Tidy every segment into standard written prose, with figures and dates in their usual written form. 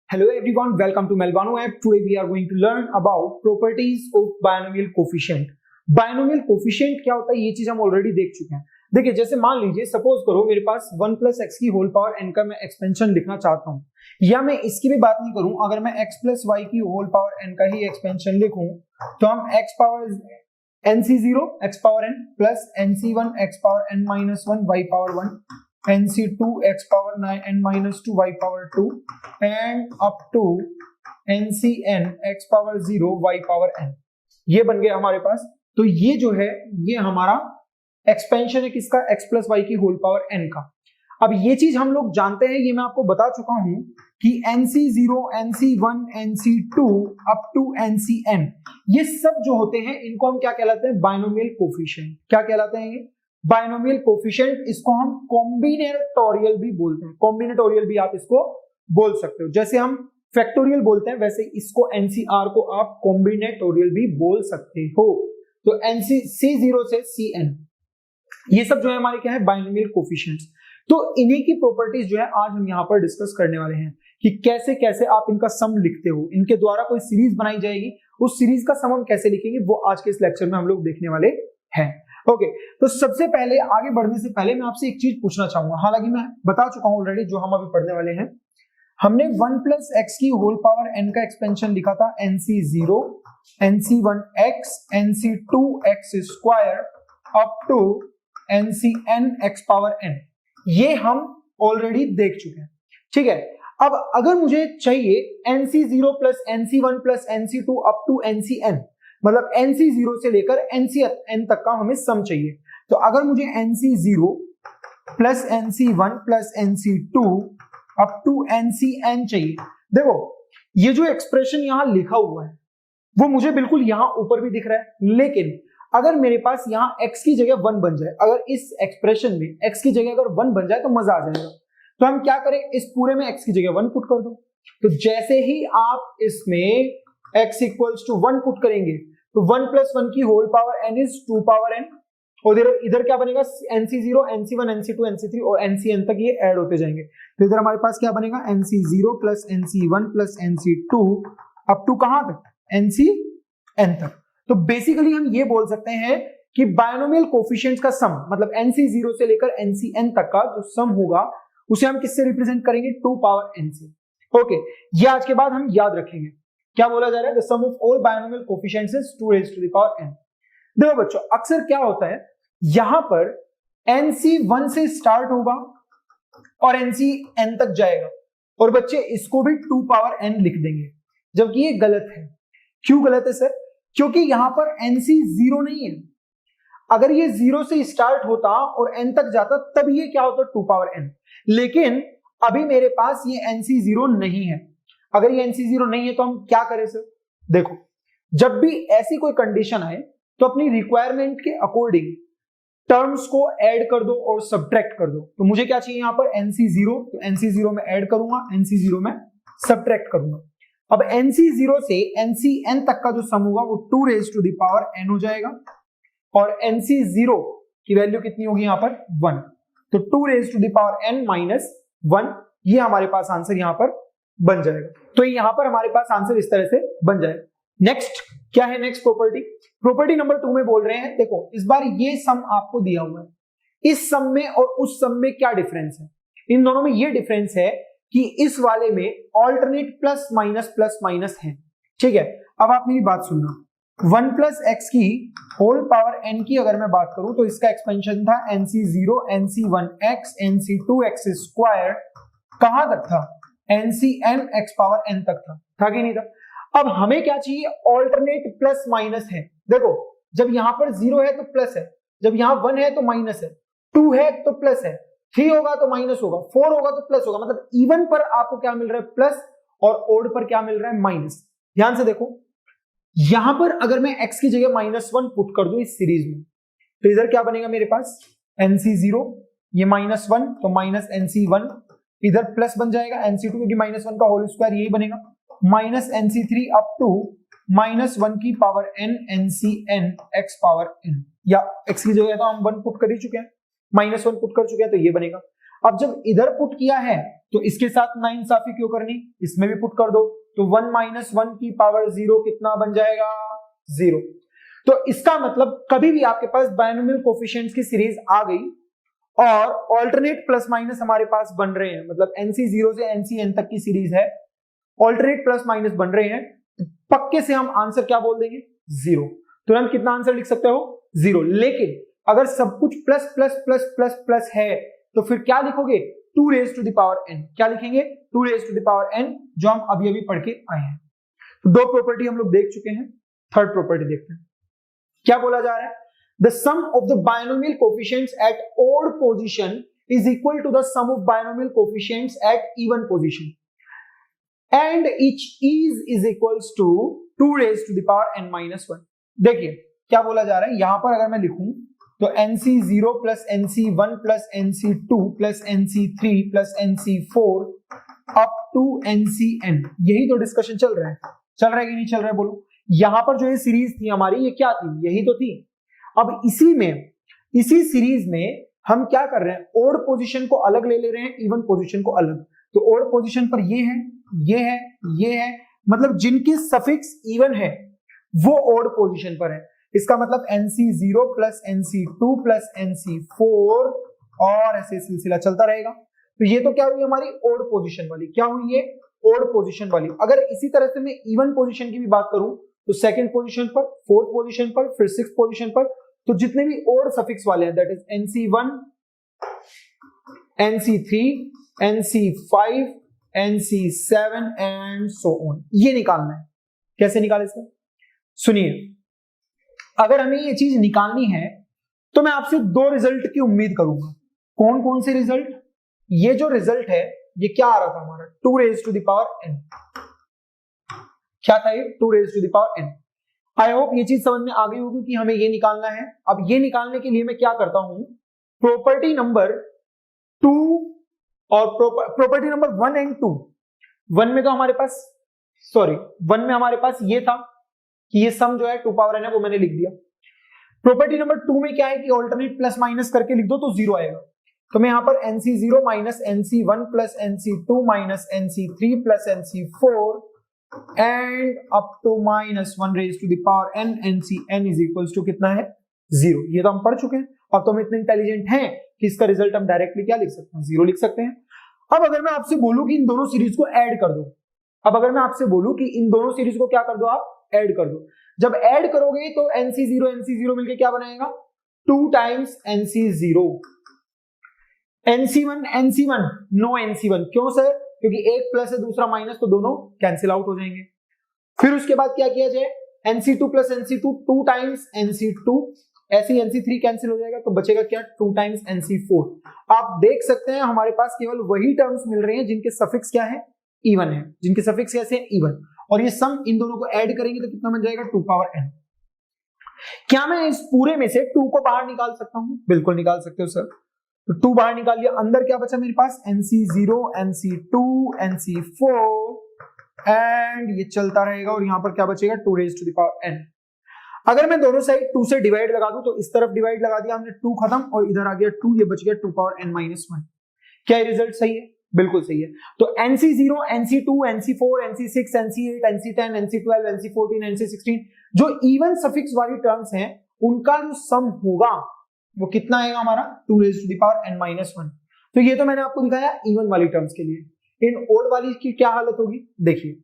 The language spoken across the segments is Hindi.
Hello everyone, welcome to Melvano app. Today we are going to learn about properties of binomial coefficient. Binomial coefficient क्या होता है ये चीज हम ऑलरेडी देख चुके हैं। देखिए जैसे मान लीजिए सपोज करो मेरे पास 1 प्लस एक्स की होल पावर n का मैं एक्सपेंशन लिखना चाहता हूँ, या मैं इसकी भी बात नहीं करूं, अगर मैं x प्लस वाई की होल पावर n का ही एक्सपेंशन लिखूं तो हम x power nc0 x power n plus nc1 x power n minus 1 y power 1 nc2 x power n minus 2 y power 2 and up to ncn x power 0 y power n, ये बन गया हमारे पास। तो ये जो है ये हमारा एक्सपेंशन है किसका, x प्लस वाई की होल पावर n का। अब ये चीज हम लोग जानते हैं, ये मैं आपको बता चुका हूं कि nc0 nc1 nc2 up to ncn ये सब जो होते हैं इनको हम क्या कहलाते हैं, बाइनोमियल कोफिशिएंट। क्या कहलाते हैं ये, बाइनोमियल कोफिशिएंट। इसको हम कॉम्बिनेटोरियल भी बोलते हैं, कॉम्बिनेटोरियल भी आप इसको बोल सकते हो। जैसे हम फैक्टोरियल बोलते हैं वैसे इसको एनसीआर को आप कॉम्बिनेटोरियल भी बोल सकते हो। तो एनसी C0 से Cn ये सब जो है हमारे क्या है, बाइनोमियल कोफिशिएंट्स। तो इन्हीं की प्रॉपर्टीज जो है आज हम यहाँ पर डिस्कस करने वाले हैं कि कैसे कैसे आप इनका सम लिखते हो। इनके द्वारा कोई सीरीज बनाई जाएगी, उस सीरीज का सम हम कैसे लिखेंगे वो आज के इस लेक्चर में हम लोग देखने वाले हैं। ओके, तो सबसे पहले आगे बढ़ने से पहले मैं आपसे एक चीज पूछना चाहूंगा, हालांकि मैं बता चुका हूं ऑलरेडी जो हम अभी पढ़ने वाले हैं। हमने 1 प्लस एक्स की होल पावर n का एक्सपेंशन लिखा था nc0 nc1 x nc2 x square up to ncn x power n, ये हम ऑलरेडी देख चुके हैं। ठीक है, अब अगर मुझे चाहिए nc0 plus nc1 plus nc2 up to ncn, मतलब nc0 से लेकर ncn तक का हमें सम चाहिए। तो अगर मुझे nc0 plus nc1 plus nc2 up to ncn चाहिए, देखो ये जो एक्सप्रेशन यहां लिखा हुआ है वो मुझे बिल्कुल यहां ऊपर भी दिख रहा है, लेकिन अगर मेरे पास यहां x की जगह 1 बन जाए, अगर इस एक्सप्रेशन में x की जगह अगर 1 बन जाए तो मजा आ जाएगा। तो हम क्या करें, इस पूरे में x की जगह 1 पुट कर दो। तो जैसे ही आप इसमें x इक्वल्स टू 1 पुट करेंगे तो 1 प्लस 1 की whole power n is 2 power n, और इधर क्या बनेगा, nc0 nc1 nc2 nc3 और ncn तक ये ऐड होते जाएंगे। तो इधर हमारे पास क्या बनेगा, nc0 plus nc1 plus nc2 up to कहां तक, ncn तक। तो बेसिकली हम ये बोल सकते हैं कि बाइनोमियल कोफिशिएंट्स का सम, मतलब nc0 से लेकर ncn तक का जो सम होगा उसे हम किससे रिप्रेजेंट करेंगे, 2 पावर n से। ओके, ये आज के बाद हम याद रखेंगे। क्या बोला जा रहा है, the sum of all binomial coefficients is 2 raised to the power n। देखो बच्चों, अक्सर क्या होता है, यहां पर nc1 से स्टार्ट होगा और ncn तक जाएगा, और बच्चे इसको भी 2 पावर n लिख देंगे, जबकि ये गलत है। क्यों गलत है सर, क्योंकि यहां पर nc0 नहीं है। अगर ये 0 से स्टार्ट होता और n तक जाता तब ये क्या होता, 2 पावर n, लेकिन अभी मेरे पास ये nc0 नहीं है। अगर ये nc0 नहीं है तो हम क्या करें सर, देखो जब भी ऐसी कोई कंडीशन आए तो अपनी रिक्वायरमेंट के अकॉर्डिंग टर्म्स को ऐड कर दो और सब्ट्रैक्ट कर दो। तो मुझे क्या चाहिए यहाँ पर, nc0, तो nc0 में ऐड करूंगा, nc0 में सब्ट्रैक्ट करूंगा। अब nc0 से ncn तक का जो सम होगा वो 2 raised to the power n हो जाएगा, और nc0 की वैल्यू कितनी होगी यहाँ पर, 1। तो 2 raised to the power n minus 1, ये हमारे पास आंसर यहाँ पर बन जाएगा। तो यहाँ पर हमारे पास आंसर इस तरह से बन जाएगा। नेक्स्ट क्या है, नेक्स्ट प्रॉपर्टी, प्रॉपर्टी नंबर 2 में बोल रहे हैं, देखो इस बार ये सम आपको दिया हुआ है, इस सम में और उस सम में क्या डिफरेंस है। इन दोनों में ये डिफरेंस है कि इस वाले में ऑल्टरनेट प्लस माइनस है। ठीक है, अब आप मेरी बात सुनना, 1 प्लस एक्स की होल पावर n की अगर मैं बात करूं तो इसका एक्सपेंशन था nc0 nc1 x nc2 x square, कहां तक था, ncn x पावर n तक था कि नहीं था। अब हमें क्या चाहिए, ऑल्टरनेट प्लस माइनस है। देखो जब यहां पर 0 है तो प्लस है, जब यहां 1 है तो माइनस है, 2 है तो प्लस है, 3 होगा तो माइनस होगा, 4 होगा तो प्लस होगा। मतलब इवन पर आपको क्या मिल रहा है, प्लस, और ओड पर क्या मिल रहा है, माइनस। ध्यान से देखो, यहां पर अगर मैं x की जगह -1 पुट कर दूं इस सीरीज में, तो इधर क्या बनेगा मेरे पास, nc0, ये -1 तो माइनस nc1, इधर प्लस बन जाएगा nc2 क्योंकि -1 का होल स्क्वायर यही बनेगा, माइनस nc3 अप टू -1 की power n ncn x power n, या x की जगह तो हम 1 पुट कर ही चुके हैं, -1 पुट कर चुके हैं, तो ये बनेगा। अब जब इधर पुट किया है तो इसके साथ नाइंसाफी क्यों करनी, इसमें भी पुट कर दो, तो 1 माइनस 1 की पावर 0 कितना बन जाएगा, 0। तो इसका मतलब कभी भी आपके पास बायनोमियल कोफिशिएंट्स की सीरीज आ गई और ऑल्टरनेट प्लस माइनस हमारे पास बन रहे हैं, मतलब NC 0 से NCN तक की सीरीज है, ऑल्टरनेट प्लस माइनस बन रहे हैं, तो पक्के से हम आंसर क्या बोल देंगे, 0। तुरंत कितना आंसर लिख सकते हो, 0। लेकिन अगर सब कुछ plus plus plus plus plus है तो फिर क्या लिखोगे, 2 raise to the power n। क्या लिखेंगे, 2 raise to the power n, जो हम अभी अभी पढ़ के आए हैं। तो दो प्रॉपर्टी हम लोग देख चुके हैं, थर्ड प्रॉपर्टी देखते हैं। क्या बोला जा रहा है, the sum of the binomial coefficients at odd position is equal to the sum of binomial coefficients at even position and each is equals to 2 raise to the power n minus 1। देखिए क्या बोला जा रहा है, यहां पर अगर मैं लिखूं तो NC0 plus NC1 plus NC2 plus NC3 plus NC4 up to NCN, यही तो डिस्कशन चल रहा है कि नहीं चल रहा है, बोलो। यहां पर जो ये सीरीज थी हमारी, ये क्या थी, यही तो थी। अब इसी सीरीज में हम क्या कर रहे हैं, ओड पोजीशन को अलग ले रहे हैं, इवन पोजीशन को अलग। तो ओड पोजीशन पर ये है, ये है, ये है, मतलब जिनकी सफिक्स इवन है वो ओड पोजीशन पर है। इसका मतलब NC0 plus NC2 plus NC4 और ऐसे सिलसिला चलता रहेगा। तो ये तो क्या हुई हमारी ओड पोजीशन वाली, क्या हुई ये, ओड पोजीशन वाली। अगर इसी तरह से मैं इवन पोजीशन की भी बात करूं तो सेकंड पोजीशन पर, फोर्थ पोजीशन पर, फिर सिक्स्थ पोजीशन पर, तो जितने भी ओड सफिक्स वाले हैं, that is NC1, NC3, NC5, NC7 and so on, ये निकालना है। कैसे निकाले इसका, सुनिए, अगर हमें ये चीज निकालनी है तो मैं आपसे दो रिजल्ट की उम्मीद करूंगा। कौन कौन से रिजल्ट, ये जो रिजल्ट है ये क्या आ रहा था हमारा, 2 raise to the power n। क्या था ये, 2 raise to the power n। I hope ये चीज समझ में आ गई होगी कि हमें ये निकालना है। अब ये निकालने के लिए मैं क्या करता हूं, प्रॉपर्टी नंबर 2 और प्रॉपर्टी नंबर 1 एंड 2, 1 में तो हमारे पास, सॉरी 1 में हमारे पास ये था कि ये सम जो है 2 पावर n है, वो मैंने लिख दिया। प्रॉपर्टी नंबर 2 में क्या है कि ऑल्टरनेट प्लस माइनस करके लिख दो तो 0 आएगा। तो मैं यहां पर NC0 minus NC1 plus NC2 minus NC3 plus NC4 and up to minus 1 raise to the power n, NCN is equals to कितना है, 0। ये तो हम पढ़ चुके हैं। अब तो हम इतने इंटेलिजेंट हैं कि इसका रिजल्ट हम डायरेक्टली क्या लिख सकते हैं, 0 लिख सकते हैं। अब अगर मैं आपसे बोलूं कि इन दोनों सीरीज को ऐड कर दो, अब अगर मैं आपसे बोलूं कि इन दोनों सीरीज को क्या कर दो, आप ऐड कर दो। जब ऐड करोगे तो NC0 मिलके क्या बनाएगा, 2 times NC0, NC1 no NC1, क्यों सर, क्योंकि एक प्लस है दूसरा माइनस, तो दोनों कैंसिल आउट हो जाएंगे। फिर उसके बाद क्या किया जाए, NC2 plus NC2 2 times NC2, ऐसे ही NC3 कैंसिल हो जाएगा, तो बचेगा क्या, 2 टाइम्स NC4। आप देख सकते हैं हमारे पास केवल वही टर्म्स मिल रहे हैं जिनके सफिक्स क्या है, इवन है, जिनके सफिक्स कैसे हैं, इवन। और ये सम इन दोनों को ऐड करेंगे तो कितना बन जाएगा, 2 पावर n। क्या मैं इस पूरे में से 2 को बाहर निकाल सकता हूं, बिल्कुल निकाल सकते हो सर। तो 2 बाहर निकाल लिया, अंदर क्या बचा मेरे पास, NC0, NC2, NC4 एंड ये चलता रहेगा, और यहां पर क्या बचेगा, 2 raise to the power n। अगर मैं दोनों साइड 2 से डिवाइड लगा दूं तो इस तरफ डिवाइड लगा दिया हमने, 2 खत्म, और इधर आ गया 2, ये बच गया 2 पावर n माइनस 1। क्या रिजल्ट सही है, बिल्कुल सही है। तो NC0, NC2, NC4, NC6, NC8, NC10, NC12, NC14, NC16 जो इवन सफिक्स वाली टर्म्स हैं, उनका जो सम होगा वो कितना आएगा हमारा, 2 raise to the power n minus 1। तो ये तो मैंने आपको दिखाया इवन वाली टर्म्स के लिए। इन ओड वाली की क्या हालत होगी, देखिए,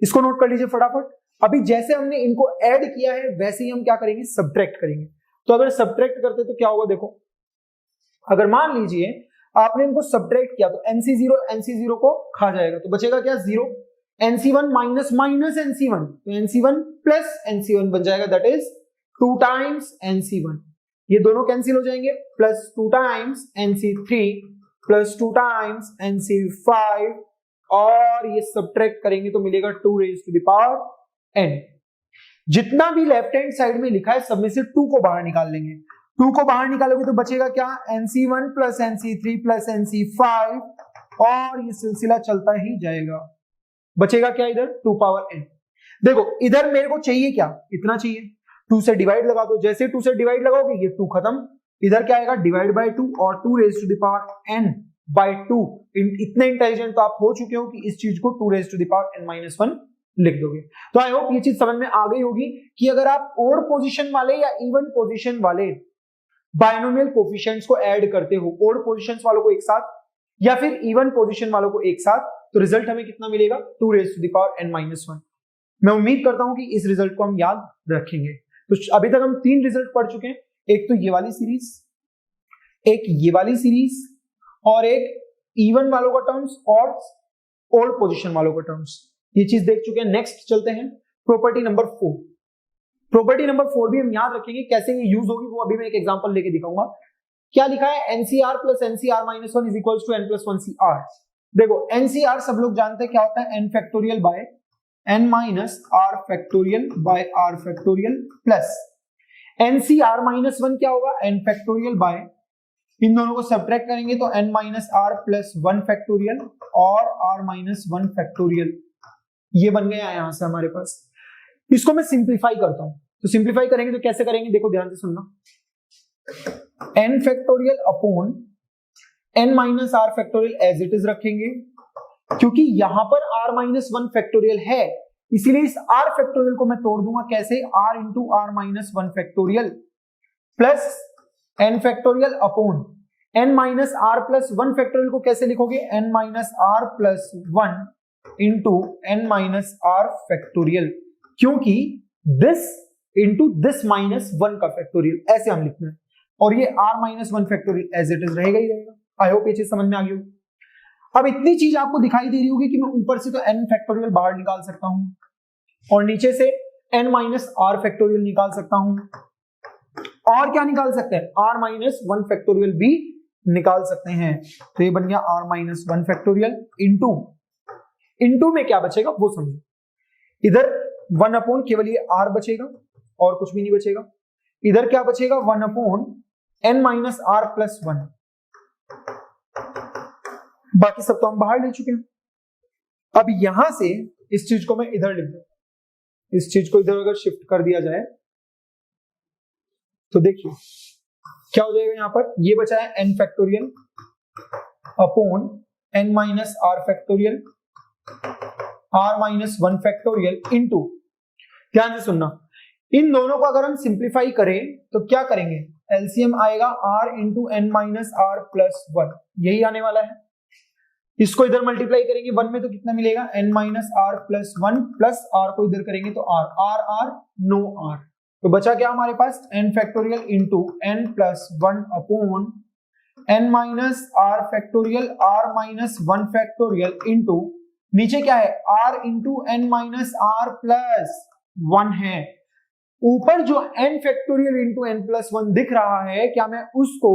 इसको नोट कर लीजिए फटाफट। अभी जैसे हमने इनको ऐड किया है वैसे ही हम क्या करेंगे, सब्ट्रैक्ट करेंगे। तो अगर सब्ट्रैक्ट करते तो क्या होगा, देखो, अगर मान लीजिए आपने इनको सब्ट्रैक्ट किया तो NC0 को खा जाएगा, तो बचेगा क्या, 0। NC1 माइनस माइनस NC1, तो NC1 प्लस NC1 बन जाएगा, दैट इज 2 टाइम्स NC1। ये दोनों कैंसिल हो जाएंगे, plus 2 times NC3 plus 2 times NC5, और ये सब्ट्रैक्ट करेंगे तो मिलेगा 2 raise to the power n। जितना भी लेफ्ट हैंड साइड में लिखा है सब में से 2 को बाहर निकाल लेंगे। 2 को बाहर निकालोगे तो बचेगा क्या, NC1 plus NC3 plus NC5, और ये सिलसिला चलता ही जाएगा। बचेगा क्या इधर, 2 पावर n। देखो इधर मेरे को चाहिए क्या, इतना चाहिए, 2 से डिवाइड लगा दो। जैसे 2 से डिवाइड लगाओगे ये 2 खत्म, इधर क्या आएगा, डिवाइड बाय 2 और 2 raise to the power n by 2। इतने इंटेलिजेंट तो आप हो चुके हो कि इस चीज को 2 raised to the power n-1 लिख दोगे। तो आई होप ये चीज समझ में आ गई होगी कि अगर आप ओड पोजीशन वाले या इवन पोजीशन वाले बायनोमियल कोफिशिएंट्स को ऐड करते हो, ओड पोजीशंस वालों को एक साथ या फिर इवन पोजीशन वालों को एक साथ, तो रिजल्ट हमें कितना मिलेगा, 2 raised to the power n-1। मैं उम्मीद करता हूं कि इस रिजल्ट को हम याद रखेंगे। तो अभी तक हम 3 रिजल्ट पढ़ चुके हैं, एक तो ये वाली सीरीज, एक ये वाली सीरीज और एक इवन वालों का टर्म्स और ओड पोजीशन वालों का टर्म्स, ये चीज देख चुके हैं। नेक्स्ट चलते हैं प्रॉपर्टी नंबर 4। प्रॉपर्टी नंबर 4 भी हम याद रखेंगे, कैसे ये यूज होगी वो अभी मैं एक एग्जांपल लेके दिखाऊंगा। क्या लिखा है, NCR plus NCR minus 1 is equals to N plus 1 CR. देखो एनसीआर सब लोग जानते हैं क्या होता है, N factorial by N minus R factorial by R factorial plus NCR minus 1 क्या होगा, एन फैक्टोरियल बाय, इन दोनों को सब्ट्रैक्ट करेंगे तो N minus R plus 1 factorial और आर माइनस 1 फैक्टोरियल, ये बन गया यहां से हमारे पास। इसको मैं सिंप्लीफाई करता हूं, तो सिंप्लीफाई करेंगे तो कैसे करेंगे, देखो ध्यान से सुनना, n factorial upon n minus R factorial as it is रखेंगे, क्योंकि यहां पर r माइनस 1 फैक्टोरियल है, इसीलिए इस r फैक्टोरियल को मैं तोड़ दूंगा, कैसे, r into R minus 1 factorial plus n factorial upon n minus R plus 1 factorial को कैसे लिखोगे, n minus R plus 1 into n minus R factorial, क्योंकि दिस इंटू दिस माइनस 1 का फैक्टोरियल, ऐसे हम लिखते हैं, और ये r minus 1 factorial as it is रहेगा ही रहेगा। आई होप ये चीज समझ में आ गई होगी। अब इतनी चीज आपको दिखाई दे रही होगी कि मैं ऊपर से तो n फैक्टोरियल बाहर निकाल सकता हूं और नीचे से n माइनस आर फैक्टोरियल निकाल सकता हूं, और क्या निकाल सकते हैं, r माइनस 1 फैक्टोरियल भी निकाल सकते हैं। तो ये बन गया r माइनस 1 फैक्टोरियल इंटू में क्या बचेगा वो समझो, इधर 1 अपॉन केवल ये r बचेगा और कुछ भी नहीं बचेगा, इधर क्या बचेगा, 1 upon n minus R plus 1, बाकी सब तो हम बाहर ले चुके हैं। अब यहां से इस चीज को मैं इधर लिख दूं, इस चीज को इधर अगर शिफ्ट कर दिया जाए तो देखिए क्या हो जाएगा, यहां पर ये बचा है n factorial upon n minus R factorial r minus 1 factorial into, ध्यान से सुनना, इन दोनों को अगर हम सिंप्लीफाई करें तो क्या करेंगे, एलसीएम आएगा r into N minus R plus 1, यही आने वाला है। इसको इधर मल्टीप्लाई करेंगे 1 में तो कितना मिलेगा, n minus R plus 1 plus r को इधर करेंगे तो r नो r, तो बचा क्या हमारे पास, n factorial into n plus 1 upon n minus R factorial r minus 1 factorial into नीचे क्या है, r into n minus R plus 1 है, ऊपर जो n factorial into n plus 1 दिख रहा है, क्या मैं उसको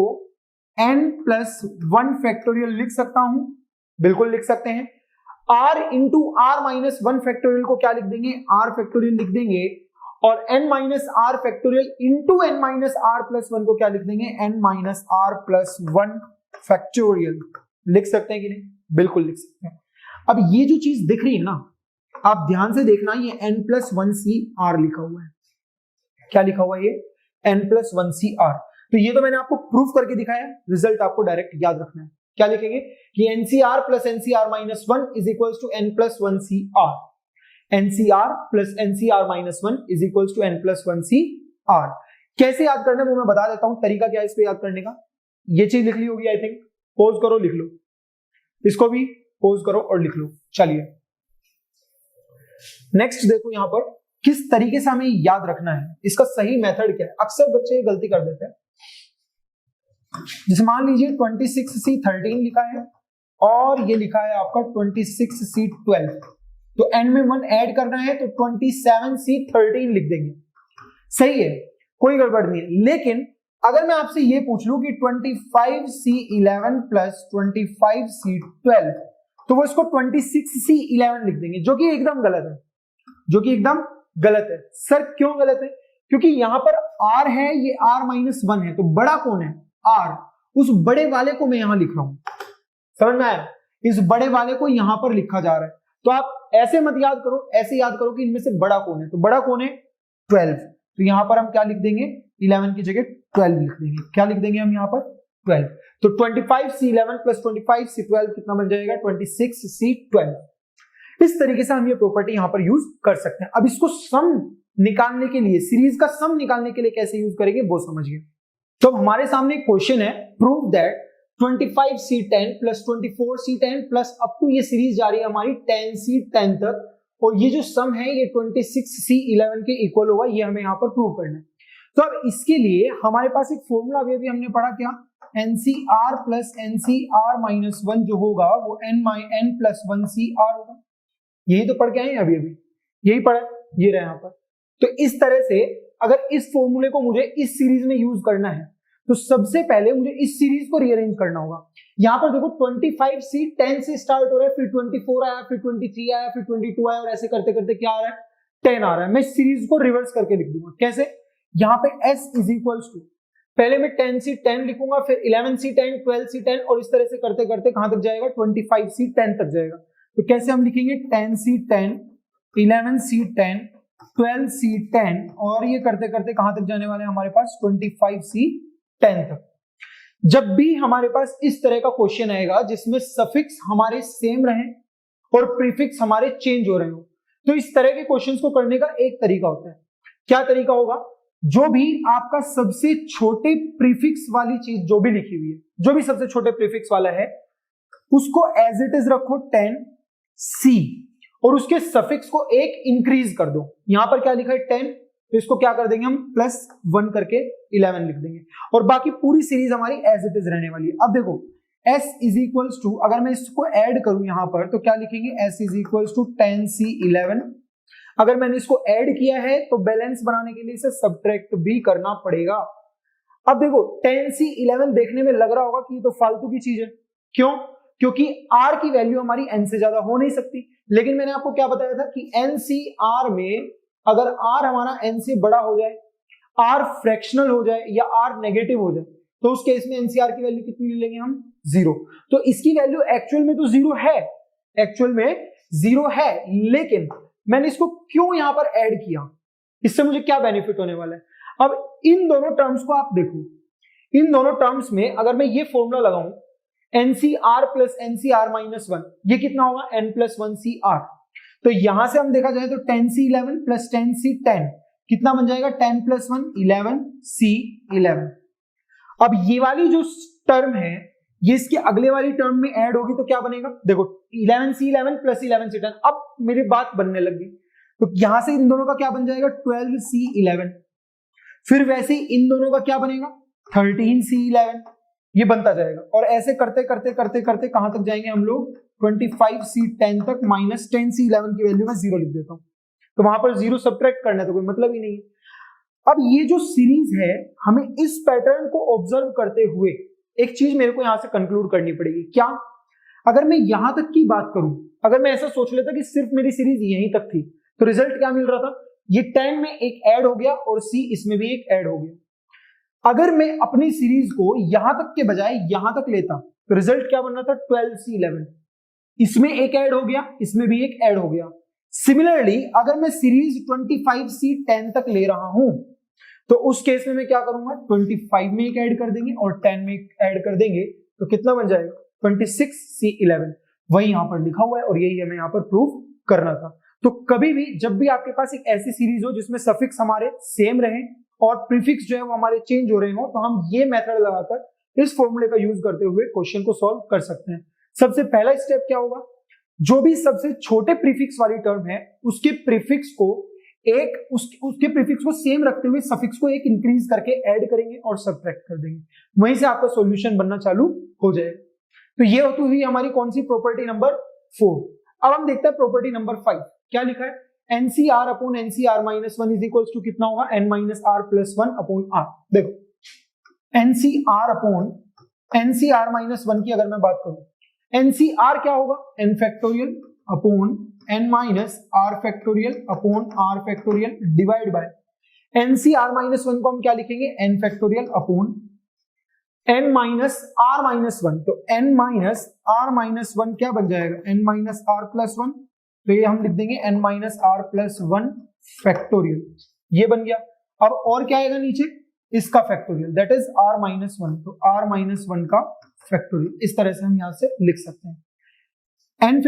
n प्लस 1 फैक्टोरियल लिख सकता हूं, बिल्कुल लिख सकते हैं। r into R minus 1 factorial को क्या लिख देंगे, r फैक्टोरियल लिख देंगे, और n minus R factorial into n minus R plus 1 को क्या लिख देंगे, n minus R plus 1 factorial, लिख सकते हैं कि नहीं, बिल्कुल लिख सकते हैं। अब ये जो चीज दिख रही है ना, आप ध्यान से देखना, ये n प्लस 1 सी आर लिखा हुआ है, क्या लिखा हुआ है ये, n प्लस 1 सी आर, तो ये तो मैंने आपको प्रूफ करके दिखाया, रिजल्ट आपको डायरेक्ट याद रखना है, क्या लिखेंगे कि NCR plus NCR minus 1 is equals to n plus 1 C R, NCR plus NCR minus 1 is equals to n plus 1 C R. कैसे याद करना है वो मैं बता देता हूं, तरीका क्या है इस पे याद करने का, ये चीज लिख ली होगी आई थिंक, पोज करो लिख लो, इसको भी पोज करो और लिख लो। चलिए नेक्स्ट देखो यहां पर किस तरीके से हमें याद रखना है, इसका सही मेथड क्या है। अक्सर बच्चे ये गलती कर देते हैं, जैसे मान लीजिए 26C13 लिखा है और ये लिखा है आपका 26C12, तो n में 1 ऐड करना है तो 27C13 लिख देंगे, सही है, कोई गड़बड़ नहीं है। लेकिन अगर मैं आपसे ये पूछ लूं कि 25C11 प्लस 25C12, तो वो इसको 26C11 लिख देंगे, जो कि एकदम गलत है, जो कि एकदम गलत है। सर क्यों गलत है, क्योंकि यहां पर r है, ये r माइनस 1 है, तो बड़ा कौन है, r, उस बड़े वाले को मैं यहां लिख रहा हूं, समझ में आया, इस बड़े वाले को यहां पर लिखा जा रहा है। तो आप ऐसे मत याद करो, ऐसे याद करो कि इनमें से बड़ा कौन है, तो बड़ा कौन है 12, तो यहां पर हम क्या लिख देंगे, 11 की जगह 12 लिख देंगे, क्या लिख देंगे हम यहां पर 12। तो 25C11 प्लस 25C12 कितना बन जाएगा? 26C12। इस तरीके से हम ये प्रॉपर्टी यहां पर यूज कर सकते हैं। अब इसको सम निकालने के लिए, सीरीज का सम निकालने के लिए कैसे यूज करेंगे वो समझिए। तो हमारे सामने एक क्वेश्चन है, prove that 25C10 plus 24C10 plus up to ये सीरीज जा रही है हमारी 10C10 तक, और ये जो सम है ये 26C11 के इक्वल होगा, ये हमें यहाँ पर प्रूव करना है। तो अब इसके लिए हमारे पास एक फॉर्मूला अभी हमने पढ़ा, क्या? NCR प्लस NCR माइनस 1 जो होगा वो n प्लस 1CR होगा। यही तो पढ़ के आए अभी यही पढ़ा, ये रहा यहाँ पर। तो इस तरह से अगर इस फॉर्मूले को मुझे इस सीरीज में यूज करना है तो सबसे पहले मुझे इस सीरीज को रीअरेंज करना होगा। यहां पर देखो 25C10 से स्टार्ट हो रहा है, फिर 24 आया, फिर 23 आया, फिर 22 आया, और ऐसे करते करते क्या आ रहा है? 10 आ रहा है। मैं इस सीरीज को रिवर्स करके लिख दूंगा। कैसे? यहाँ पे S इज इक्वल्स टू, पहले मैं 10C10 लिखूंगा, फिर 11C10, 12C10, और इस तरह से करते करते कहां तक जाएगा? 25C10 तक जाएगा। तो कैसे हम लिखेंगे? 10C10, 11C10, 12C10, और ये करते करते कहां तक जाने वाले हैं हमारे पास? 25C10 तक। जब भी हमारे पास इस तरह का क्वेश्चन आएगा जिसमें सफिक्स हमारे सेम रहे और प्रीफिक्स हमारे चेंज हो रहे हो, तो इस तरह के क्वेश्चंस को करने का एक तरीका होता है। क्या तरीका होगा? जो भी आपका सबसे छोटे प्रीफिक्स वाली चीज जो भी लिखी हुई है, जो भी सबसे छोटे प्रीफिक्स वाला है, उसको एज इट इज रखो 10C, और उसके सफिक्स को एक इंक्रीज कर दो। यहां पर क्या लिखा है? 10, तो इसको क्या कर देंगे हम? +1 करके 11 लिख देंगे, और बाकी पूरी सीरीज हमारी एज इट इज रहने वाली है। अब देखो S इज इक्वल्स टू, अगर मैं इसको ऐड करूं यहां पर तो क्या लिखेंगे? S is equals to 10C11। अगर मैंने इसको ऐड किया है तो बैलेंस बनाने के लिए इसे सब्ट्रैक्ट भी करना पड़ेगा। अब देखो 10C11 देखने में लग रहा होगा कि ये तो फालतू की चीज है। क्यों? क्योंकि R की वैल्यू हमारी N से ज्यादा हो नहीं सकती, लेकिन मैंने आपको क्या बताया था कि NCR में अगर R हमारा N से बड़ा हो जाए, R फ्रैक्शनल हो जाए या R नेगेटिव हो जाए, तो उस केस में NCR की वैल्यू कितनी ले लेंगे हम? 0। तो इसकी वैल्यू एक्चुअल में तो 0 है, एक्चुअल में 0 है, लेकिन मैंने इसको क्यों यहां पर ऐड किया? इससे मुझे क्या बेनिफिट होने वाला है? अब इन दोनों टर्म्स को आप देखो, इन दोनों टर्म्स में अगर मैं ये फॉर्मूला लगाऊं NCR प्लस NCR माइनस 1, ये कितना होगा? N plus 1CR। तो यहां से हम देखा जाए तो 10C11 प्लस 10C10 कितना बन जाएगा? 10 प्लस 1 11C11। अब ये वाली जो टर्म है ये इसके अगले वाली टर्म में ऐड होगी तो क्या बनेगा? देखो 11C11 प्लस 11C10। अब मेरी बात बनने लग गई, तो यहां से इन दोनों का क्या बन जाएगा? 12C11। फिर वैसे ही इन दोनों का क्या बनेगा? 13C11। ये बनता जाएगा, और ऐसे करते करते करते करते कहां तक जाएंगे हम लोग? 25C10 तक, माइनस 10C11 की वैल्यू में 0 लिख देता हूं, तो वहां पर 0 सब्ट्रैक्ट करना तो कोई मतलब ही नहीं है। अब ये जो सीरीज है, हमें इस पैटर्न को ऑब्जर्व करते हुए एक चीज मेरे को यहां से कंक्लूड करनी पड़ेगी। क्या? अगर मैं यहां तक की बात करूं, अगर मैं ऐसा सोच लेता कि सिर्फ मेरी सीरीज यहीं तक थी, तो रिजल्ट क्या मिल रहा था? ये 10 में एक ऐड हो गया और C इसमें भी एक ऐड हो गया। अगर मैं अपनी सीरीज को यहां तक के बजाय यहां तक लेता तो रिजल्ट क्या बन रहा था? 12C11। इसमें एक ऐड हो गया, इसमें भी एक ऐड हो गया। सिमिलरली अगर मैं सीरीज 25C10 तक ले रहा हूं तो उस केस में मैं क्या करूंगा? 25 में एक ऐड कर देंगे और 10 में एक ऐड कर देंगे, तो कितना बन जाएगा? 26C11। वही यहां पर लिखा हुआ है और यही हमें यहां पर प्रूव करना था। तो कभी भी जब भी आपके पास एक ऐसी सीरीज हो जिसमें सफिक्स हमारे सेम रहे और प्रीफिक्स जो है वो हमारे चेंज हो रहे हो, तो हम ये मेथड लगाकर इस फॉर्मूले का यूज करते हुए क्वेश्चन को सॉल्व कर सकते हैं। सबसे पहला स्टेप क्या होगा? जो भी सबसे छोटे प्रीफिक्स वाली टर्म है उसके प्रीफिक्स को उसके प्रीफिक्स को सेम रखते हुए सफिक्स को एक इंक्रीज करके ऐड करेंगे और सब्ट्रैक्ट कर देंगे, वहीं से आपका सॉल्यूशन बनना चालू हो जाएगा। तो ये होती हुई हमारी कौन सी? Property number 4। अब हम देखते हैं प्रॉपर्टी नंबर 5 क्या लिखा है? NCR upon NCR minus 1 is equal to कितना होगा? N minus R plus 1 upon R। देखो NCR अपॉन NCR माइनस 1 की अगर मैं बात करूं, NCR क्या होगा? N factorial upon N minus R factorial upon R factorial divide by NCR minus 1 को हम क्या लिखेंगे? N factorial upon N minus R minus 1। तो N माइनस R माइनस 1 क्या बन जाएगा? N minus R plus 1। तो ये हम लिख देंगे N minus R plus 1 factorial, ये बन गया। अब और क्या आएगा नीचे? इसका factorial, that is r minus one. तो r माइनस वन का फैक्टोरियल, इस तरह से हम यहां से लिख सकते हैं। n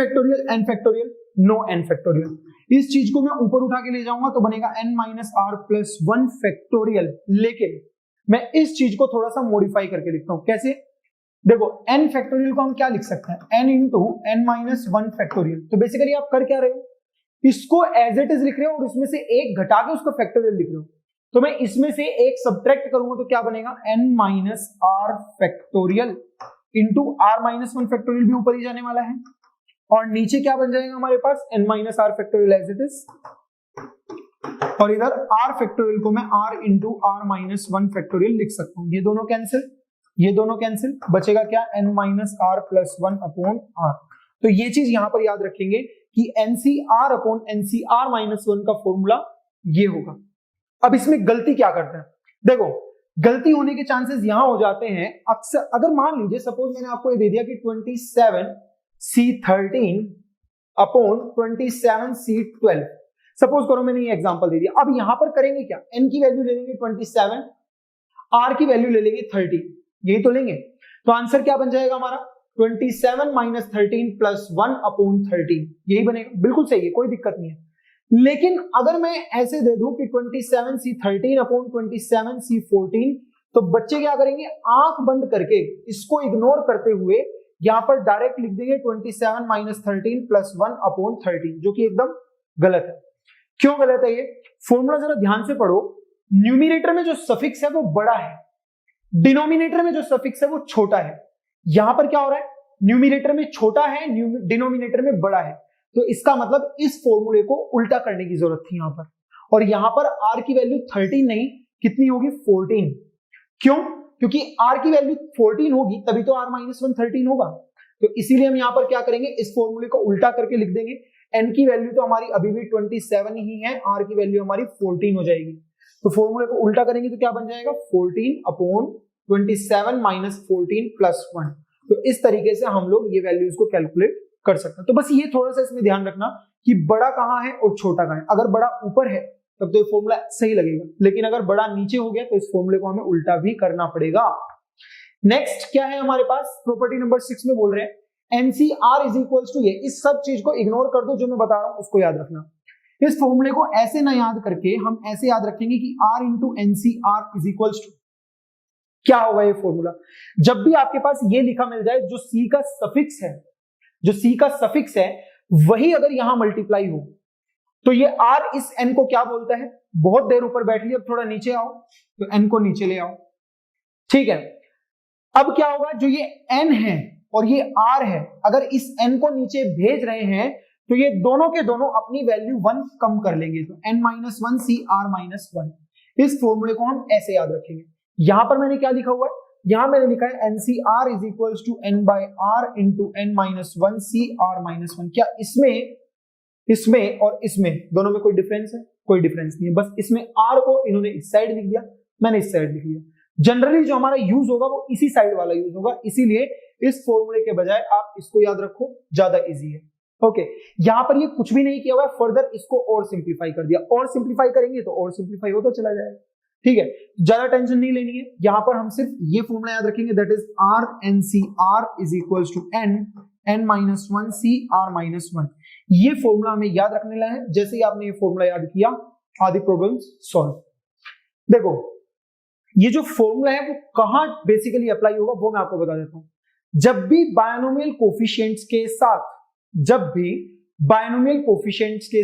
factorial, no n factorial. इस चीज को मैं ऊपर उठा के ले जाऊंगा तो बनेगा n minus r plus one factorial. लेकिन मैं इस चीज को थोड़ा सा मॉडिफाई करके लिखता हूं। कैसे? देखो n फैक्टोरियल को हम क्या लिख सकते हैं, n into n minus one factorial. तो बेसिकली आप कर क्या रहे हो, इसको एज इट इज लिख रहे हो और इसमें से एक घटा के उसका फैक्टोरियल लिख रहे हो। तो मैं इसमें से एक सब्ट्रैक्ट करूंगा तो क्या बनेगा, n minus R factorial into R minus one factorial भी ऊपर ही जाने वाला है, और नीचे क्या बन जाएगा हमारे पास, n minus R factorial as it is, और इधर r फैक्टोरियल को मैं r into R minus one factorial लिख सकता हूं। ये दोनों कैंसिल, ये दोनों कैंसिल, बचेगा क्या, n minus R plus one upon r। तो ये चीज यहां पर याद रखेंगे कि NCR upon NCR minus one का फॉर्मूला ये होगा। अब इसमें गलती क्या करते हैं, देखो गलती होने के चांसेस यहां हो जाते हैं अक्सर। अगर मान लीजिए सपोज मैंने आपको ये दे दिया कि 27C13 अपॉन 27C12, सपोज करो मैंने ये एग्जांपल दे दिया। अब यहां पर करेंगे क्या, n की वैल्यू ले लेंगे 27, r की वैल्यू ले लेंगे 30, यही तो लेंगे। तो आंसर क्या बन जाएगा हमारा, 27 माइनस 13 प्लस वन अपॉन 13, यही बनेगा। बिल्कुल सही है, कोई दिक्कत नहीं है। लेकिन अगर मैं ऐसे दे दूं कि 27C13 अपॉन 27C14, तो बच्चे क्या करेंगे, आंख बंद करके इसको इग्नोर करते हुए यहां पर डायरेक्ट लिख देंगे 27 माइनस 13 प्लस वन अपॉन 13, जो कि एकदम गलत है। क्यों गलत है ये, फॉर्मूला जरा ध्यान से पढ़ो। न्यूमिनेटर में जो सफिक्स है वो बड़ा है, डिनोमिनेटर में जो सफिक्स है वो छोटा है। यहां पर क्या हो रहा है, न्यूमिनेटर में छोटा है, डिनोमिनेटर में बड़ा है। तो इसका मतलब इस फॉर्मूले को उल्टा करने की जरूरत थी यहां पर, और यहां पर r की वैल्यू 13 नहीं, कितनी होगी, 14। क्यों, क्योंकि r की वैल्यू 14 होगी तभी तो r माइनस वन 13 होगा। तो इसीलिए हम यहां पर क्या करेंगे, इस फॉर्मूले को उल्टा करके लिख देंगे। n की वैल्यू तो हमारी अभी भी 27 ही है, r की वैल्यू हमारी 14 हो जाएगी। तो फॉर्मूले को उल्टा करेंगे तो क्या बन जाएगा, 14 अपॉन 27 माइनस 14 प्लस वन। तो इस तरीके से हम लोग ये वैल्यूज को कैलकुलेट कर सकते हैं। तो बस ये थोड़ा सा इसमें ध्यान रखना कि बड़ा कहां है और छोटा कहां है। अगर बड़ा ऊपर है तब तो ये फॉर्मूला सही लगेगा, लेकिन अगर बड़ा नीचे हो गया तो इस फॉर्मूले को हमें उल्टा भी करना पड़ेगा। नेक्स्ट क्या है हमारे पास, प्रॉपर्टी नंबर 6 में बोल रहे हैं NCR इज इक्वल्स टू ये। इस सब चीज को इग्नोर कर दो जो मैं बता रहा हूं, उसको याद रखना। इस फॉर्मूले को ऐसे ना याद करके हम ऐसे याद रखेंगे कि R into NCR is equals to, क्या होगा ये फॉर्मूला, जब भी आपके पास ये लिखा मिल जाए जो C का सफिक्स है, जो C का सफिक्स है वही अगर यहां मल्टीप्लाई हो तो ये R इस N को क्या बोलता है। बहुत देर ऊपर बैठ लिया, अब थोड़ा नीचे आओ, तो N को नीचे ले आओ, ठीक है। अब क्या होगा, जो ये N है और ये R है, अगर इस N को नीचे भेज रहे हैं तो ये दोनों के दोनों अपनी वैल्यू 1 कम कर लेंगे, तो N minus one C R minus one. इस फॉर्मूले को हम ऐसे याद रखेंगे। यहां पर मैंने क्या लिखा हुआ है, यहां मैंने लिखा है NCR is equals to N by R into N minus one C R minus one. क्या इसमें और इसमें दोनों में कोई डिफरेंस है, कोई डिफरेंस नहीं है। बस इसमें R को इन्होंने इस साइड लिख दिया, मैंने इस साइड लिख लिया। जनरली जो हमारा यूज होगा वो इसी साइड वाला यूज होगा, इसीलिए इस फॉर्मूले के बजाय आप इसको याद रखो, ज्यादा इजी है। ओके, यहां पर ये कुछ भी नहीं किया हुआ है, फर्दर इसको और सिंप्लीफाई कर दिया, और सिंप्लीफाई करेंगे तो और सिंप्लीफाई होता चला जाएगा, ठीक है। ज्यादा टेंशन नहीं लेनी है, यहां पर हम सिर्फ ये फॉर्मूला याद रखेंगे, that is R NCR is equals to N minus one C R minus one. ये फॉर्मूला हमें याद रखने लगा है। जैसे ही आपने ये फॉर्मूला याद किया, आधी प्रॉब्लम्स सॉल्व। देखो ये जो फॉर्मूला है वो कहां बेसिकली अप्लाई होगा वो मैं आपको बता देता हूं। जब भी बायनोमियल कोफिशिएंट्स के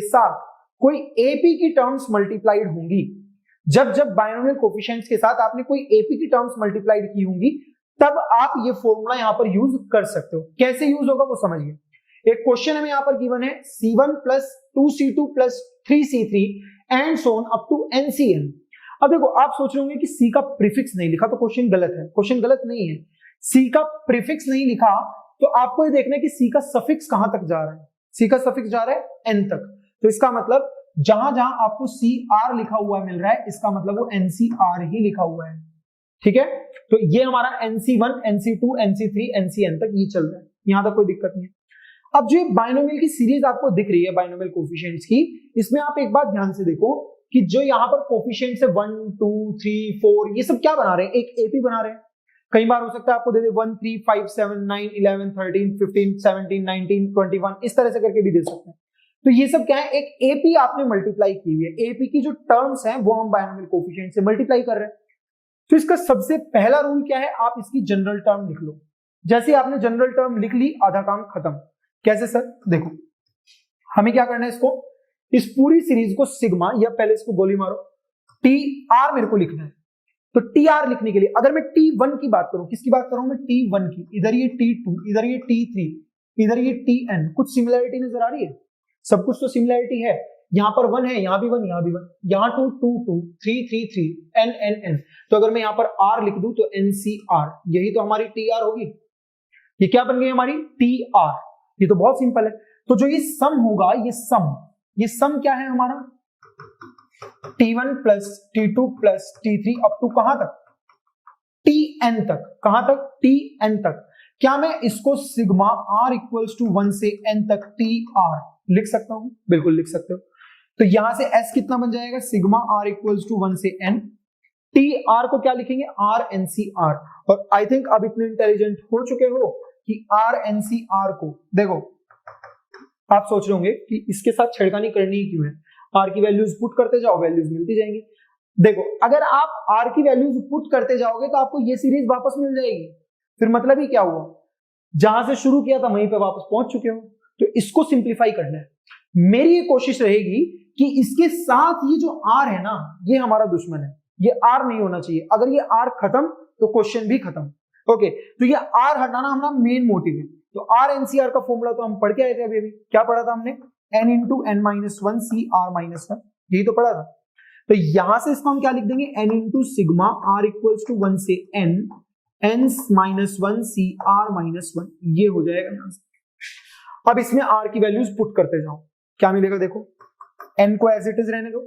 साथ कोई एपी की टर्म्स मल्टीप्लाइड होंगी, जब बायनोमियल कोफिशिएंट्स के साथ आपने कोई एपी की टर्म्स मल्टीप्लाइड की होंगी, तब आप ये फॉर्मूला यहां पर यूज कर सकते हो। कैसे यूज होगा वो समझिए। एक क्वेश्चन हमें यहां पर गिवन है C1 plus 2C2 plus 3C3 and so on up to NCN। अब देखो आप सोच रहे होंगे कि C का प्रीफिक्स नहीं लिखा तो क्वेश्चन गलत है। क्वेश्चन गलत नहीं है, C का प्रीफिक्स नहीं लिखा तो आपको ये देखना है कि C का सफिक्स कहां तक जा रहा है। C का सफिक्स जा रहा है N तक, तो इसका मतलब जहां जहां आपको CR लिखा हुआ मिल रहा है, इसका मतलब वो NCR ही लिखा हुआ है, ठीक है। तो ये हमारा NC1 NC2 NC3 NCN तक ये चल रहा है, यहां तक कोई दिक्कत नहीं है। अब जो बायनोमियल की सीरीज आपको दिख रही है बायनोमियल कोफिशिएंट्स की, इसमें आप एक बात ध्यान से देखो, कि जो यहाँ पर कोफिशिएंट्स है 1 2 3 4 ये सब क्या बना रहे हैं, एक एपी बना रहे हैं। कई बार हो सकता है आपको दे दे 1 3 5 7 9 11 13 15 17 19 21 इस तरह से करके भी दे सकते हैं। तो ये सब क्या है, एक एपी आपने मल्टीप्लाई की हुई है, एपी की जो टर्म्स हैं वो हम बायनोमियल कोफिशिएंट से मल्टीप्लाई कर रहे हैं। तो इसका सबसे पहला रूल क्या है, आप इसकी जनरल टर्म लिख लो। जैसे आपने जनरल टर्म लिख ली आधा काम खत्म। कैसे सर, देखो हमें क्या करना है, इसको इस पूरी सीरीज को सिग्मा या पहले इसको गोली मारो टी आर मेरे को लिखना है। तो टी आर लिखने के लिए अगर मैं T1 की बात करूं, किसकी बात करूं मैं, T1 की, इधर ये T2, इधर ये T3, इधर ये Tn, कुछ सिमिलरिटी नजर आ रही है, सब कुछ तो सिमिलरिटी है। यहाँ पर 1 है, यहाँ भी 1, यहाँ भी 1, यहाँ 2 2 2 3 3 3 n n n। तो अगर मैं यहाँ पर r लिख दूं तो NCR, यही तो हमारी TR होगी। ये क्या बन गई हमारी TR, ये तो बहुत सिंपल है। तो जो ये सम होगा, ये सम क्या है हमारा, T1 plus T2 plus T3 up to कहां तक, Tn तक। कहां तक, Tn तक। क्या मैं इसको सिग्मा r इक्वल्स टू 1 से n तक TR लिख सकता हूं, बिल्कुल लिख सकते हो। तो यहां से s कितना बन जाएगा, सिग्मा r इक्वल्स टू 1 से n, TR को क्या लिखेंगे, RNCR। और आई थिंक अब इतने इंटेलिजेंट हो चुके हो कि RNCR को देखो, आप सोच रहे होंगे कि इसके साथ छेड़खानी करनी ही क्यों है, r की वैल्यूज पुट करते जाओ, वैल्यूज मिलती जाएंगी। देखो अगर आप r की वैल्यूज पुट करते जाओगे तो आपको ये सीरीज वापस मिल जाएगी, फिर मतलब ही क्या हुआ, जहां से शुरू किया था वहीं पे वापस पहुंच चुके हो। तो इसको सिंप्लीफाई करना है। मेरी ये कोशिश रहेगी कि इसके साथ ये जो r है ना, ये हमारा दुश्मन है, ये r नहीं होना चाहिए। अगर ये r खत्म तो क्वेश्चन भी खत्म। ओके, तो ये r हटाना हमारा मेन मोटिव है। तो RNCR का फॉर्मूला तो हम पढ़ के आए थे अभी, क्या पढ़ा था हमने, n into n minus 1 CR minus 1, यही तो पढ़ा था। तो यहां से इसको हम क्या लिख देंगे, n into sigma r equals to 1 से n माइनस 1 CR माइनस 1, ये हो जाएगा। अब इसमें r की वैल्यूज पुट करते जाओ, क्या मिलेगा देखो, n को एज इट इज रहने दो,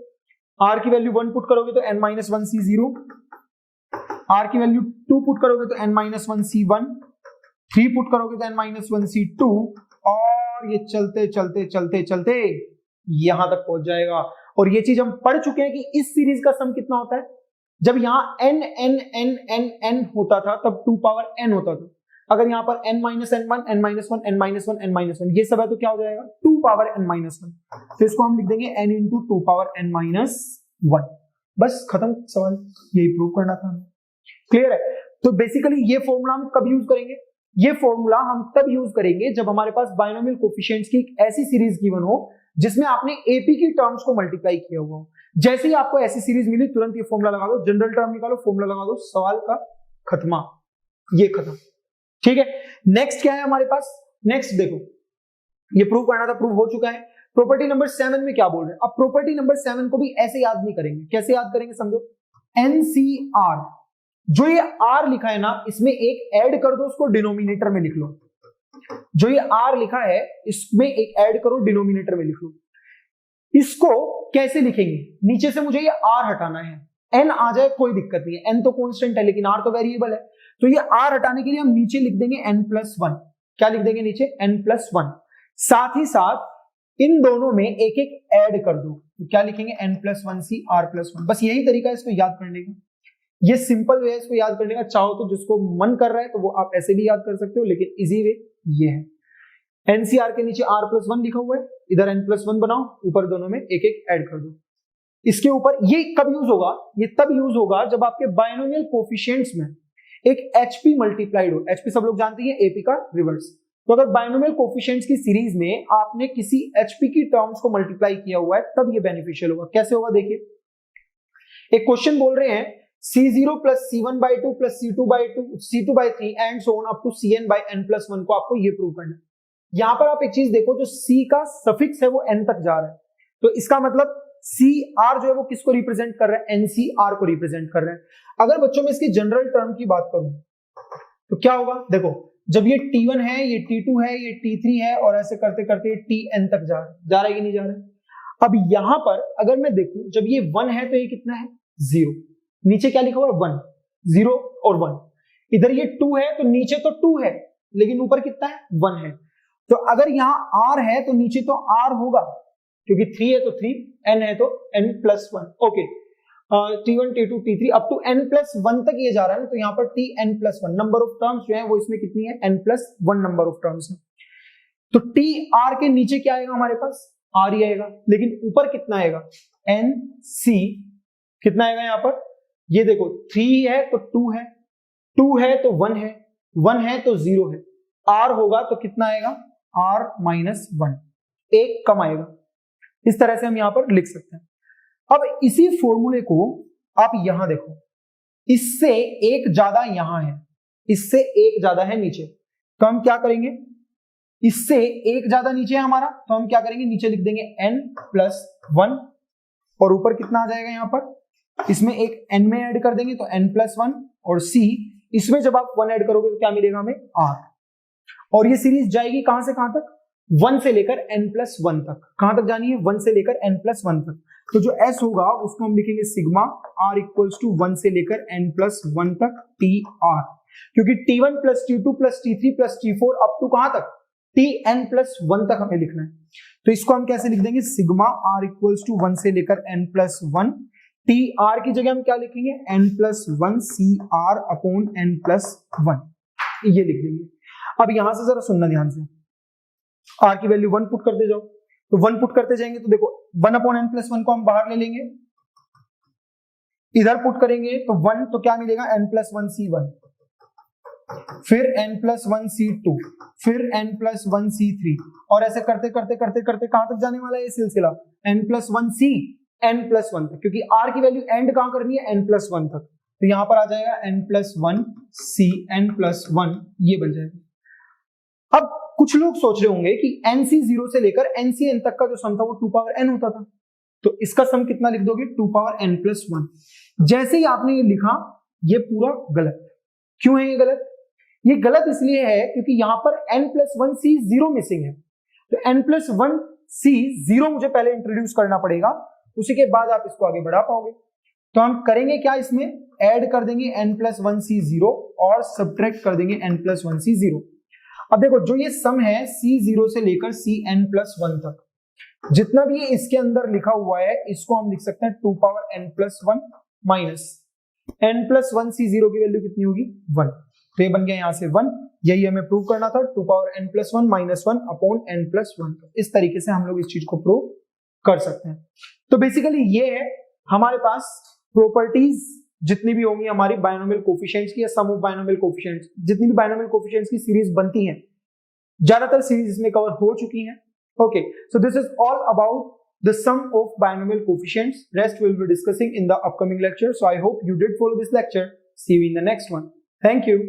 r की वैल्यू 1 पुट करोगे तो n माइनस 1 C0, r की वैल्यू 2 पुट करोगे तो n माइनस 1 C1, 3 पुट करोगे तो n माइनस 1 C2, और ये चलते चलते चलते चलते यहां तक पहुंच जाएगा। और ये चीज हम पढ़ चुके हैं कि इस सीरीज का सम कितना होता है, जब यहाँ n n n n n होता था तब 2 पावर n होता था। अगर यहाँ पर n minus n1 n minus 1 n minus 1 n minus 1 ये सब है तो क्या हो जाएगा, 2 पावर n माइनस 1। तो इसको हम लिख देंगे n into 2 power n minus 1। बस खत्म सवाल, यही प्रूव करना था हमें। क्लियर है। तो बेसिकली ये फॉर्मूला हम कब यूज करेंगे, ये फॉर्मूला हम तब यूज करेंगे जब हमारे पास बायनोमियल कोफिशिएंट्स की एक ऐसी सीरीज गिवन हो जिसमें आपने एपी की टर्म्स को मल्टीप्लाई किया हुआ हो। जैसे ही आपको ऐसी सीरीज मिली तुरंत ये फॉर्मूला लगा दो, जनरल टर्म निकालो, फॉर्मूला लगा दो, सवाल का खत्मा, ये खत्म। ठीक है, नेक्स्ट क्या है हमारे पास, नेक्स्ट देखो ये प्रूव करना था, प्रूव हो चुका है। प्रॉपर्टी नंबर 7 में क्या बोल रहे हैं, अब प्रॉपर्टी नंबर 7 को भी ऐसे याद नहीं करेंगे, कैसे याद करेंगे समझो, NCR, जो ये R लिखा है ना इसमें एक ऐड कर दो, उसको डिनोमिनेटर में लिख लो। जो ये R लिखा है इसमें एक ऐड करो, डिनोमिनेटर में लिख लो। इसको कैसे लिखेंगे, नीचे से मुझे ये R हटाना है, N आ जाए कोई दिक्कत नहीं है, N तो कांस्टेंट है लेकिन R तो वेरिएबल है। तो ये R हटाने के लिए हम नीचे लिख देंगे n+1, क्या लिख देंगे नीचे, n+1। साथ ही साथ इन दोनों में एक एक ऐड कर दो, तो क्या लिखेंगे n+1 C R+1। बस यही तरीका है इसको याद करने का, ये सिंपल वे है इसको याद करने का। चाहो तो जिसको मन कर रहा है तो वो आप ऐसे भी याद कर सकते हो, लेकिन इजी वे ये है। NCR के नीचे R+1 लिखा हुआ है, इधर n+1 बनाओ, ऊपर दोनों में एक एक ऐड कर दो। इसके ऊपर ये कब यूज होगा, ये तब यूज होगा जब आपके बायनोमियल कोफिशिएंट्स में एक HP मल्टीप्लाइड हो। HP सब लोग जानते हैं AP का रिवर्स। तो अगर बायनोमियल कोफिशिएंट्स की सीरीज में आपने किसी HP की टर्म्स को मल्टीप्लाई किया हुआ है तब ये बेनिफिशियल होगा। कैसे होगा देखिए, एक क्वेश्चन बोल रहे हैं C0 plus C1/2 plus C2/3 and so on up to Cn/n+1 को आपको ये प्रूव करना है। यहां पर आप एक चीज देखो, जो C का सफिक्स है वो n तक जा रहा है, तो इसका मतलब CR जो है वो किसको रिप्रेजेंट कर रहा है, NCR को रिप्रेजेंट कर रहा है। अगर बच्चों में इसकी जनरल टर्म की बात करूं तो क्या होगा, देखो जब ये T1 है, ये T2 है, ये T3 है, और ऐसे करते करते Tn तक जा रहा है कि नहीं जा रहा है। अब यहां पर अगर मैं देखूं, जब ये 1 है तो ये कितना है, 0। नीचे क्या लिखा हुआ है, 1, 0 और 1। इधर ये 2 है तो नीचे तो 2 है लेकिन ऊपर कितना है, 1 है। तो अगर यहां R है तो नीचे तो R होगा, क्योंकि 3 है तो 3, n है तो n+1। Okay, t1 t2 t3 up to n+1 तक ये जा रहा है ना, तो यहाँ पर tn+1 नंबर ऑफ टर्म्स जो है वो इसमें कितनी है, n+1 नंबर ऑफ टर्म्स है। तो टी आर के नीचे क्या आएगा हमारे पास, आर ही आएगा, लेकिन ऊपर कितना आएगा, एन सी। कितना आएगा यहाँ पर, ये देखो 3 है तो 2 है, 2 है तो 1 है, 1 है तो 0 है, आर होगा तो कितना आएगा, r-1, एक कम आएगा। इस तरह से हम यहां पर लिख सकते हैं। अब इसी फॉर्मूले को आप यहां देखो, इससे एक ज्यादा यहां है, इससे एक ज्यादा है नीचे, तो हम क्या करेंगे, इससे एक ज्यादा नीचे है हमारा, तो हम क्या करेंगे, नीचे लिख देंगे n+1 और ऊपर कितना आ जाएगा यहाँ पर, इसमें एक n में ऐड कर देंगे तो n+1 और c, इसमें जब आप 1 ऐड करोगे तो क्या मिलेगा हमें, r। और ये सीरीज जाएगी कहां से कहां तक, 1 से लेकर n+1 तक। कहां तक जानी है, 1 से लेकर n+1 तक। तो जो s होगा उसको हम लिखेंगे सिग्मा r इक्वल्स टू 1 से लेकर n+1 तक tr, क्योंकि t1 plus t2 plus t3 plus t4 up to कहां तक, tn+1 तक हमें लिखना है। तो इसको हम कैसे लिख देंगे, सिग्मा r इक्वल्स टू 1 से लेकर n+1, tr की जगह हम क्या लिखेंगे, n+1 cr अपॉन n+1, ये लिख देंगे। अब यहां से जरा सुनना ध्यान से, r की वैल्यू 1 पुट करते जाओ, तो 1 पुट करते जाएंगे तो देखो 1 अपॉन n+1 को हम बाहर ले लेंगे, इधर पुट करेंगे तो 1, तो क्या मिलेगा, n+1 c1, फिर n+1 c2, फिर n+1 c3, और ऐसे करते करते करते करते कहां तक जाने वाला है ये सिलसिला, n+1 c n+1 तक, क्योंकि r की वैल्यू एंड कहां करनी है, n+1 तक। तो यहां पर आ जाएगा n+1 c n+1, ये बन जाएगा। अब कुछ लोग सोच रहे होंगे कि nc0 से लेकर ncn तक का जो सम था वो 2 पावर n होता था, तो इसका सम कितना लिख दोगे, 2 पावर n+1। जैसे ही आपने ये लिखा, ये पूरा गलत। क्यों है ये गलत, ये गलत इसलिए है क्योंकि यहां पर n+1 c 0 मिसिंग है, तो n+1 c 0 मुझे पहले इंट्रोड्यूस करना पड़ेगा, उसी के बाद आप इसको आगे बढ़ा पाओगे। तो हम करेंगे क्या, इसमें ऐड कर देंगे n+1 c 0 और सब्ट्रैक्ट कर देंगे n+1 c 0। अब देखो जो ये सम है c0 से लेकर cn+1 तक, जितना भी ये इसके अंदर लिखा हुआ है इसको हम लिख सकते हैं 2 power n+1 minus n+1 c0 की वैल्यू कितनी होगी, 1। तो ये बन गया यहां से 1, यही हमें प्रूव करना था, 2 power n+1 minus 1 upon n+1। इस तरीके से हम लोग इस चीज को प्रूव कर सकते हैं। तो बेसिकली ये है हमारे पास प्रॉपर्टीज जितनी भी होंगी हमारी बायनोमियल कोफिशिएंट्स की, या सम ऑफ बायनोमियल कोफिशिएंट्स, जितनी भी बायनोमियल कोफिशिएंट्स की सीरीज बनती हैं, ज्यादातर सीरीज इसमें कवर हो चुकी हैं। Okay, so this is all about the sum of binomial coefficients. Rest we'll be discussing in the upcoming lecture. So I hope you did follow this lecture. See you in the next one. Thank you.